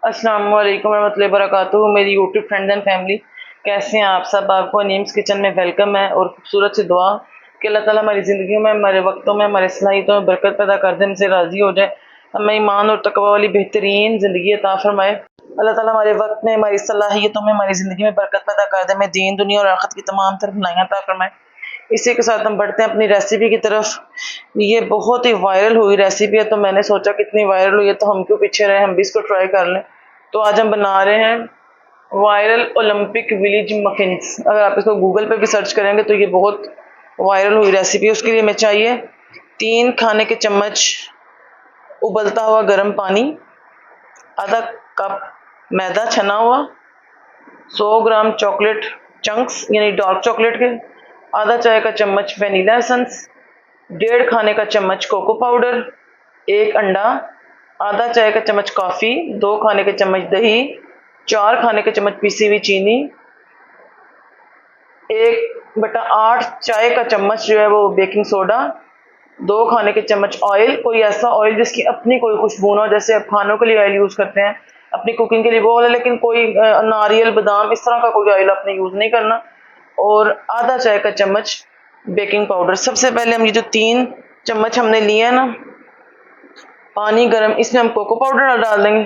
अस्सलाम वालेकुम रहमतुल्लाहि वबरकातुहू। मेरी यूट्यूब फ्रेंड्स एंड फैमिली, कैसे हैं आप सब। आपको नीम्स किचन में वेलकम है और खूबसूरत सी दुआ कि अल्लाह ताला हमारी ज़िंदगी में, हमारे वक्तों में, हमारे सलाहियतों में बरकत पैदा कर दे, हमसे राज़ी हो जाए, हमें ईमान और तकवा वाली बेहतरीन ज़िंदगी अता फरमाए। अल्लाह ताला हमारे वक्त में, हमारी सलाहियतों में, हमारी ज़िंदगी में बरकत पैदा कर दे, हमें दीन दुनिया और आखिरत की तमाम तरफ भलाइयाँ अता फरमाए। इसी के साथ हम बढ़ते हैं अपनी रेसिपी की तरफ। ये बहुत ही वायरल हुई रेसिपी है, तो मैंने सोचा कितनी वायरल हुई है तो हम क्यों पीछे रहे, हम भी इसको ट्राई कर लें। तो आज हम बना रहे हैं वायरल ओलंपिक विलेज मफिन्स। अगर आप इसको गूगल पे भी सर्च करेंगे तो ये बहुत वायरल हुई रेसिपी। उसके लिए हमें चाहिए 3 खाने के चम्मच उबलता हुआ गर्म पानी, आधा कप मैदा छना हुआ, 100 ग्राम चॉकलेट चंक्स यानी डार्क चॉकलेट के, आधा चाय का चम्मच वनीला एसेंस, 1.5 खाने का चम्मच कोको पाउडर, 1 अंडा, आधा चाय का चम्मच कॉफ़ी, 2 खाने के चम्मच दही, 4 खाने के चम्मच पीसी हुई चीनी, 1/8 चाय का चम्मच जो है वो बेकिंग सोडा, 2 खाने के चम्मच ऑयल, कोई ऐसा ऑयल जिसकी अपनी कोई खुशबू ना हो, जैसे आप खानों के लिए ऑयल यूज़ करते हैं अपनी कुकिंग के लिए वो वाला, लेकिन कोई नारियल बादाम इस तरह का कोई ऑयल आपने यूज़ नहीं करना, और आधा चाय का चम्मच बेकिंग पाउडर। सबसे पहले हम ये जो 3 चम्मच हमने लिए हैं ना पानी गर्म, इसमें हम कोको पाउडर डाल देंगे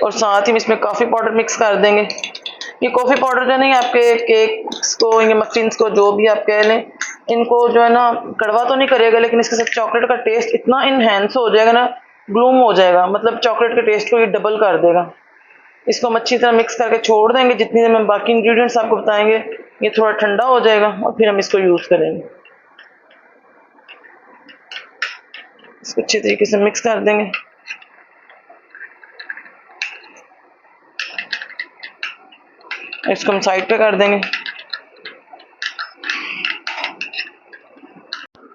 और साथ ही इसमें कॉफ़ी पाउडर मिक्स कर देंगे। ये कॉफ़ी पाउडर जो नहीं आपके केक्स को या मफिन्स को जो भी आप कह लें, इनको जो है ना कड़वा तो नहीं करेगा, लेकिन इसके साथ चॉकलेट का टेस्ट इतना इन्हेंस हो जाएगा ना, ब्लूम हो जाएगा, मतलब चॉकलेट के टेस्ट को ये डबल कर देगा। इसको हम अच्छी तरह मिक्स करके छोड़ देंगे। जितनी देर में बाकी इंग्रेडिएंट्स आपको बताएंगे ये थोड़ा ठंडा हो जाएगा और फिर हम इसको यूज़ करेंगे। इसको अच्छी तरीके से मिक्स कर देंगे। इसको हम साइड पे कर देंगे।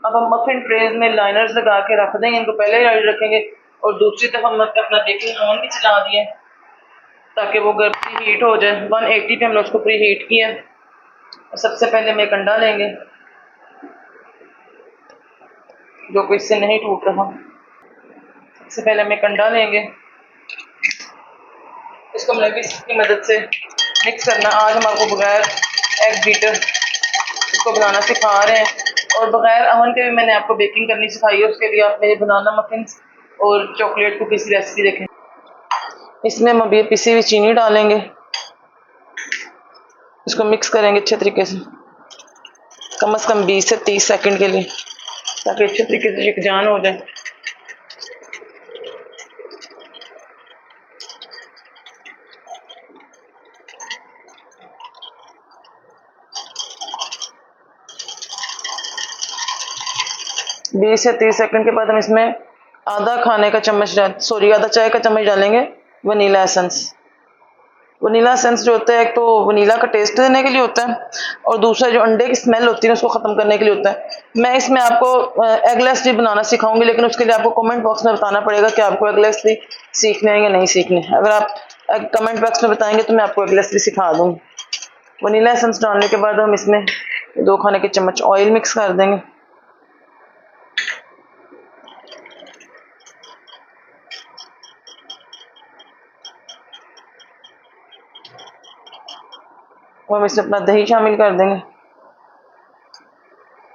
अब हम मफिन ट्रेज में लाइनर्स लगा के रख देंगे, इनको पहले ही रखेंगे, और दूसरी तरफ हम अपना बेकिंग ओवन भी चला दिए ताकि वो गर्म हीट हो जाए। 180 पे हमने उसको प्री हीट किया। सबसे पहले हम एक अंडा लेंगे जो कि इससे नहीं टूट रहा। सबसे पहले हम एक अंडा लेंगे, इसको हमने विस्क की मदद से मिक्स करना। आज हम आपको बगैर एग बीटर इसको बनाना सिखा रहे हैं, और बगैर अवन के भी मैंने आपको बेकिंग करनी सिखाई है। उसके लिए आप मेरे बनाना मफिन्स और चॉकलेट कुकीज़ की रेसिपी देखें। इसमें हम अभी पिसी हुई चीनी डालेंगे, इसको मिक्स करेंगे अच्छे तरीके से कम से कम 20 से 30 सेकंड के लिए, ताकि अच्छे तरीके से यकजान हो जाए। बीस से 30 सेकंड के बाद हम इसमें आधा चाय का चम्मच डालेंगे वनीला एसेंस। वनीला एसेंस जो होता है, एक तो वनीला का टेस्ट देने के लिए होता है, और दूसरा जो अंडे की स्मेल होती है उसको ख़त्म करने के लिए होता है। मैं इसमें आपको एगलेस भी बनाना सिखाऊंगी, लेकिन उसके लिए आपको कमेंट बॉक्स में बताना पड़ेगा कि आपको एगलेस भी सीखने हैं या नहीं सीखने। अगर आप कमेंट बॉक्स में बताएंगे तो मैं आपको एगलेस भी सिखा दूँगी। वनीला एसेंस डालने के बाद हम इसमें 2 खाने के चम्मच ऑयल मिक्स कर देंगे। और हम इसमें अपना दही शामिल कर देंगे।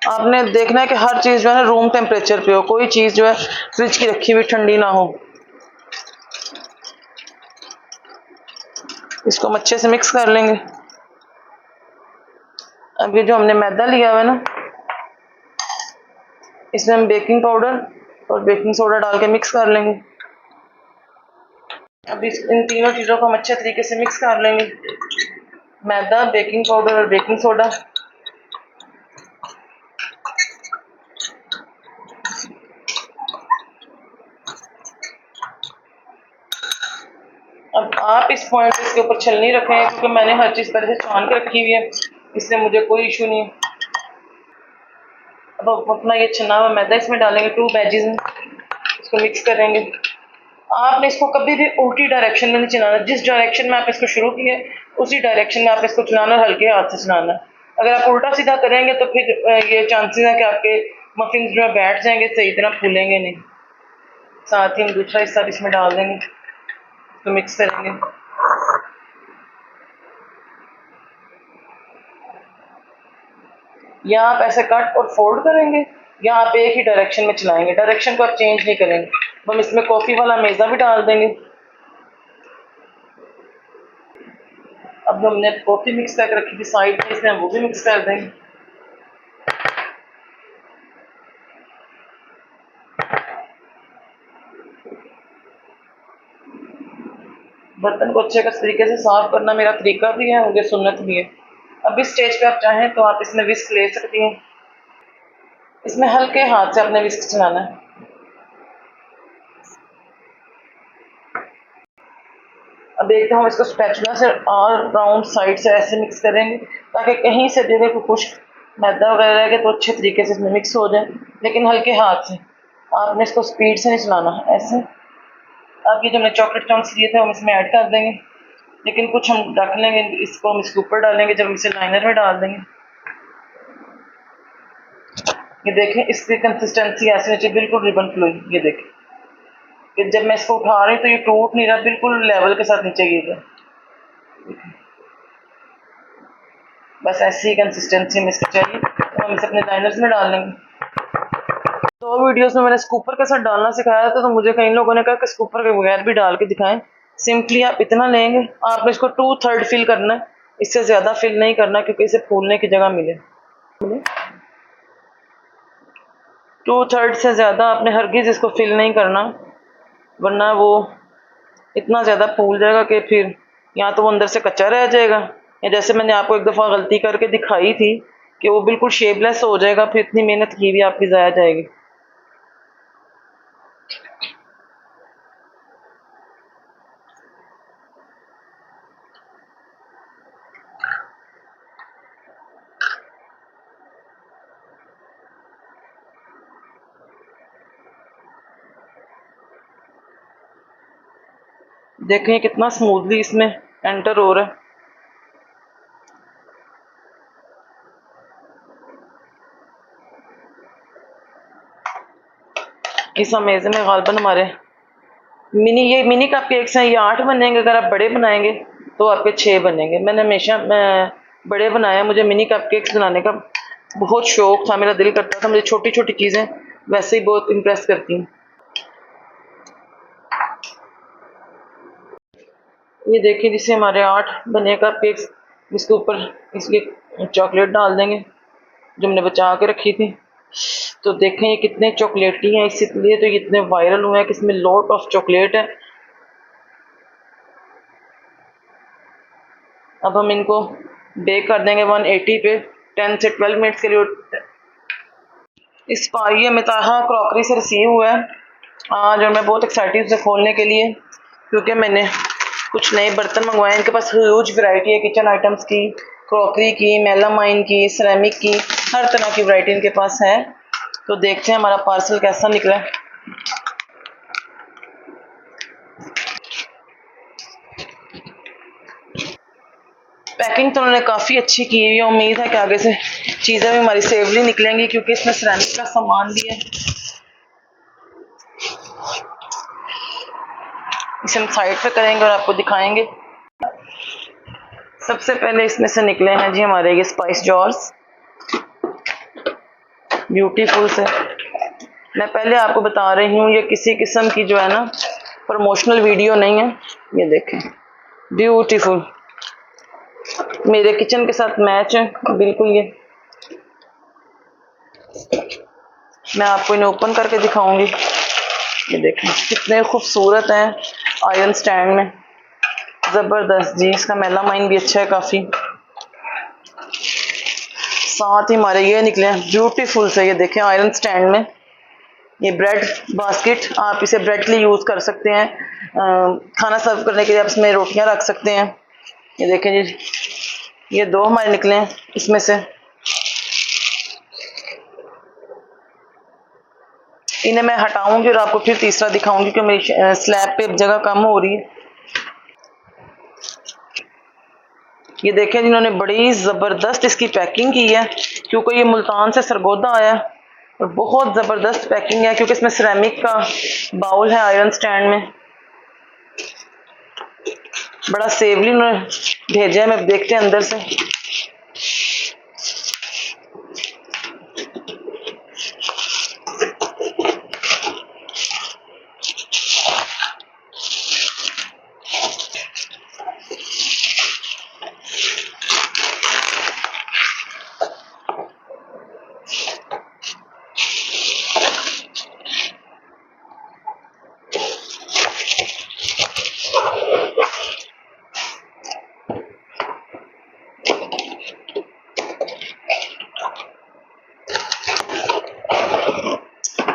आपने देखना है कि हर चीज़ जो है ना रूम टेम्परेचर पे हो, कोई चीज़ जो है फ्रिज की रखी हुई ठंडी ना हो। इसको हम अच्छे से मिक्स कर लेंगे। अब ये जो हमने मैदा लिया हुआ है ना, इसमें हम बेकिंग पाउडर और बेकिंग सोडा डाल के मिक्स कर लेंगे। अब इन तीनों चीज़ों को हम अच्छे तरीके से मिक्स कर लेंगे, मैदा, बेकिंग पाउडर और बेकिंग सोडा। अब आप इस पॉइंट इसके ऊपर छलनी रखें, क्योंकि मैंने हर चीज़ पहले से छान के रखी हुई है, इसलिए मुझे कोई इशू नहीं है। अब अपना ये छना हुआ मैदा इसमें डालेंगे 2 बैचेस में, इसको मिक्स करेंगे। आपने इसको कभी भी उल्टी डायरेक्शन में नहीं चलाना, जिस डायरेक्शन में आप इसको शुरू किए उसी डायरेक्शन में आप इसको चलाना, हल्के हाथ से चलाना। अगर आप उल्टा सीधा करेंगे तो फिर ये चांसेस है कि आपके मफिन्स जो है बैठ जाएंगे, सही तरह फूलेंगे नहीं। साथ ही हम दूसरा हिस्सा भी इसमें डाल देंगे, तो मिक्स करेंगे। या आप ऐसे कट और फोल्ड करेंगे या आप एक ही डायरेक्शन में चलाएंगे, डायरेक्शन को आप चेंज नहीं करेंगे। तो हम इसमें कॉफ़ी वाला मेज़ा भी डाल देंगे। अब जो हमने कॉफ़ी मिक्स करके रखी थी साइड में, इसमें हम वो भी मिक्स कर देंगे। बर्तन को अच्छे तरीके से साफ करना मेरा तरीका भी है, मुझे सुन्नत भी है। अब इस स्टेज पे आप चाहें तो आप इसमें विस्क ले सकती हैं। इसमें हल्के हाथ से अपने विस्क चलाना है। अब देखते हैं हम इसको स्पैचुला से ऑल राउंड साइड से ऐसे मिक्स करेंगे ताकि कहीं से जगह को खुश्क मैदा वगैरह रह गए तो अच्छे तरीके से इसमें मिक्स हो जाए, लेकिन हल्के हाथ से। आपने इसको स्पीड से नहीं चलाना, ऐसे। अब ये जो हमने चॉकलेट चंक्स लिए थे हम इसमें ऐड कर देंगे, लेकिन कुछ हम रख लेंगे, इसको हम इसके ऊपर डालेंगे जब हम इसे लाइनर में डाल देंगे। ये देखें इसकी कंसिस्टेंसी ऐसे नीचे बिल्कुल रिबन फ्लोई। ये देखें कि जब मैं इसको उठा रही हूँ तो ये टूट नहीं रहा, बिल्कुल लेवल के साथ नीचे गिर रहा। बस ऐसी ही कंसिस्टेंसी में इसकी चाहिए, तो हम इसे अपने लाइनर्स में डाल लेंगे। दो वीडियोस में मैंने स्कूपर के साथ डालना सिखाया था, तो मुझे कई लोगों ने कहा कि स्कूपर के बगैर भी डाल के दिखाएं। सिंपली आप इतना लेंगे, आपने इसको 2/3 फिल करना है, इससे ज़्यादा फिल नहीं करना क्योंकि इसे फूलने की जगह मिले। 2/3 से ज़्यादा आपने हरगिज़ इसको फिल नहीं करना, वरना वो इतना ज़्यादा फूल जाएगा कि फिर या तो वो अंदर से कच्चा रह जाएगा, या जैसे मैंने आपको एक दफ़ा गलती करके दिखाई थी कि वो बिल्कुल शेपलेस हो जाएगा, फिर इतनी मेहनत की भी आपकी ज़ाया जाएगी। देखें कितना स्मूथली इसमें एंटर हो रहा है। इस अमेज़े में गालबन हमारे ये मिनी कप केक्स हैं, ये 8 बनेंगे। अगर आप बड़े बनाएंगे तो आपके 6 बनेंगे। मैंने हमेशा बड़े बनाया, मुझे मिनी कप केक्स बनाने का बहुत शौक था, मेरा दिल करता था। मुझे छोटी छोटी चीज़ें वैसे ही बहुत इम्प्रेस करती हैं। ये देखिए जिससे हमारे 8 बने कप केक्स, इसके ऊपर इसकी चॉकलेट डाल देंगे जो हमने बचा के रखी थी। तो देखें ये कितने चॉकलेटी हैं, इसलिए तो ये इतने वायरल हुए हैं कि इसमें लॉट ऑफ चॉकलेट है। अब हम इनको बेक कर देंगे 180 पे 10 से 12 मिनट्स के लिए। इस बार ये मिताहा क्रॉकरी से रिसीव हुआ है आज, और मैं बहुत एक्साइटेड उसे खोलने के लिए, क्योंकि मैंने कुछ नए बर्तन मंगवाए हैं। इनके पास ह्यूज वैरायटी है किचन आइटम्स की, क्रॉकरी की, मेलामाइन की, सिरेमिक की, हर तरह की वैरायटी इनके पास है। तो देखते हैं हमारा पार्सल कैसा निकला है। पैकिंग तो उन्होंने काफ़ी अच्छी की हुई है। उम्मीद है कि आगे से चीज़ें भी हमारी सेफली निकलेंगी, क्योंकि इसमें सिरेमिक का सामान भी है। इसे हम साइड पे करेंगे और आपको दिखाएंगे। सबसे पहले इसमें से निकले हैं जी हमारे ये स्पाइस जॉर्स, ब्यूटीफुल से। मैं पहले आपको बता रही हूँ ये किसी किस्म की जो है ना प्रमोशनल वीडियो नहीं है। ये देखें ब्यूटीफुल, मेरे किचन के साथ मैच है बिल्कुल। ये मैं आपको इन्हें ओपन करके दिखाऊंगी। ये देखें कितने खूबसूरत हैं, आयरन स्टैंड में, ज़बरदस्त जी। इसका मेलामाइन भी अच्छा है काफ़ी। साथ ही हमारे ये निकले हैं ब्यूटीफुल से, ये देखें आयरन स्टैंड में। ये ब्रेड बास्केट, आप इसे ब्रेड के लिए यूज़ कर सकते हैं, खाना सर्व करने के लिए आप इसमें रोटियां रख सकते हैं। ये देखें जी, ये 2 हमारे निकले हैं इसमें से। इन्हें मैं हटाऊंगी और आपको फिर तीसरा दिखाऊंगी, क्योंकि मेरी स्लैब पे जगह कम हो रही है। ये देखें जिन्होंने बड़ी ज़बरदस्त इसकी पैकिंग की है, क्योंकि ये मुल्तान से सरगोदा आया। और बहुत ज़बरदस्त पैकिंग है क्योंकि इसमें सिरेमिक का बाउल है आयरन स्टैंड में। बड़ा सेवली उन्होंने भेजा है। मैं देखते हैं अंदर से।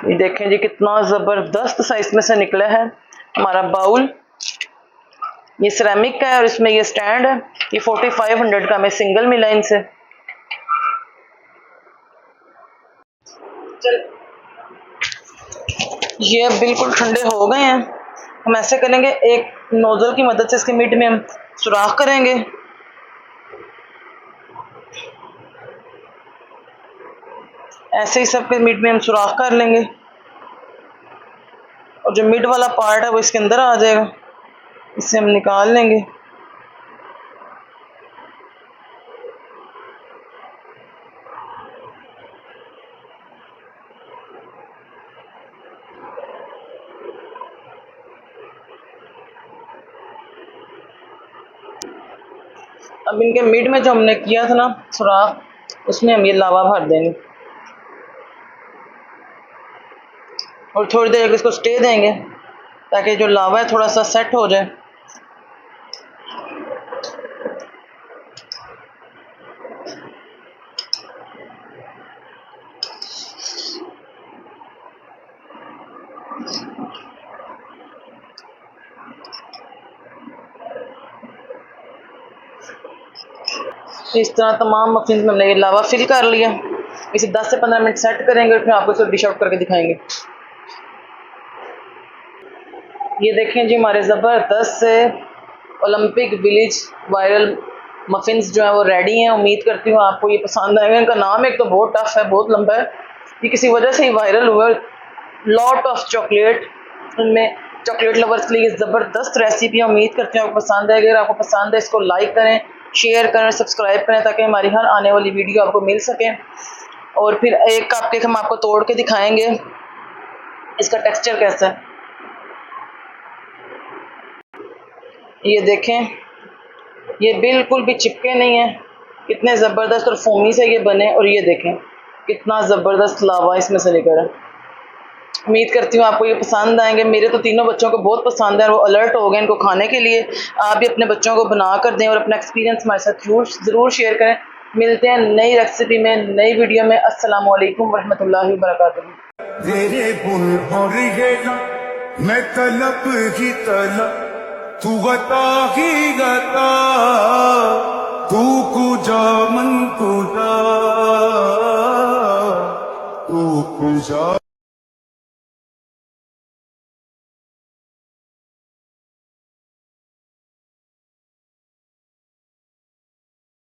ये देखें जी कितना ज़बरदस्त सा इसमें से निकला है हमारा बाउल। ये सिरेमिक का है और इसमें ये स्टैंड है। ये 4500 का हमें सिंगल मिला इनसे। चल ये अब बिल्कुल ठंडे हो गए हैं। हम ऐसे करेंगे, एक नोजल की मदद से इसके मिड में हम सुराख करेंगे। ऐसे ही सबके मिड में हम सुराख कर लेंगे और जो मिड वाला पार्ट है वो इसके अंदर आ जाएगा। इसे हम निकाल लेंगे। अब इनके मिड में जो हमने किया था ना सुराख, उसमें हम ये लावा भर देंगे और थोड़ी देर इसको स्टे देंगे ताकि जो लावा है थोड़ा सा सेट हो जाए। इस तरह तमाम मफिन में हमने ये लावा फिल कर लिया। इसे 10 से 15 मिनट सेट करेंगे और फिर आपको इसको डिश आउट करके दिखाएंगे। ये देखें जी हमारे ज़बरदस्त से ओलंपिक विलेज वायरल मफिन्स जो है वो रेडी हैं। उम्मीद करती हूँ आपको ये पसंद आएंगे। इनका नाम एक तो बहुत टफ है, बहुत लंबा है, ये किसी वजह से ही वायरल हुआ है। लॉट ऑफ चॉकलेट, उनमें चॉकलेट लवर्स के लिए ज़बरदस्त रेसिपी है। उम्मीद करती हूँ आपको पसंद आएगी। अगर आपको पसंद है इसको लाइक करें, शेयर करें, सब्सक्राइब करें ताकि हमारी हर आने वाली वीडियो आपको मिल सके। और फिर एक कप केक हम आपको तोड़ के दिखाएंगे इसका टेक्सचर कैसा है। ये देखें, ये बिल्कुल भी चिपके नहीं है, कितने ज़बरदस्त और फोमी से ये बने। और ये देखें कितना ज़बरदस्त लावा इसमें से निकल है। उम्मीद करती हूँ आपको ये पसंद आएंगे। मेरे तो तीनों बच्चों को बहुत पसंद है और वो अलर्ट हो गए इनको खाने के लिए। आप भी अपने बच्चों को बना कर दें और अपना एक्सपीरियंस हमारे साथ ज़रूर शेयर करें। मिलते हैं नई रेसिपी में, नई वीडियो में। अस्सलाम वालेकुम वरहमतुल्लाहि वबरकातुहू। मैं तलब ही तलब, तू गता ही गता, तू कुजा मन कुजा, तू कुजा।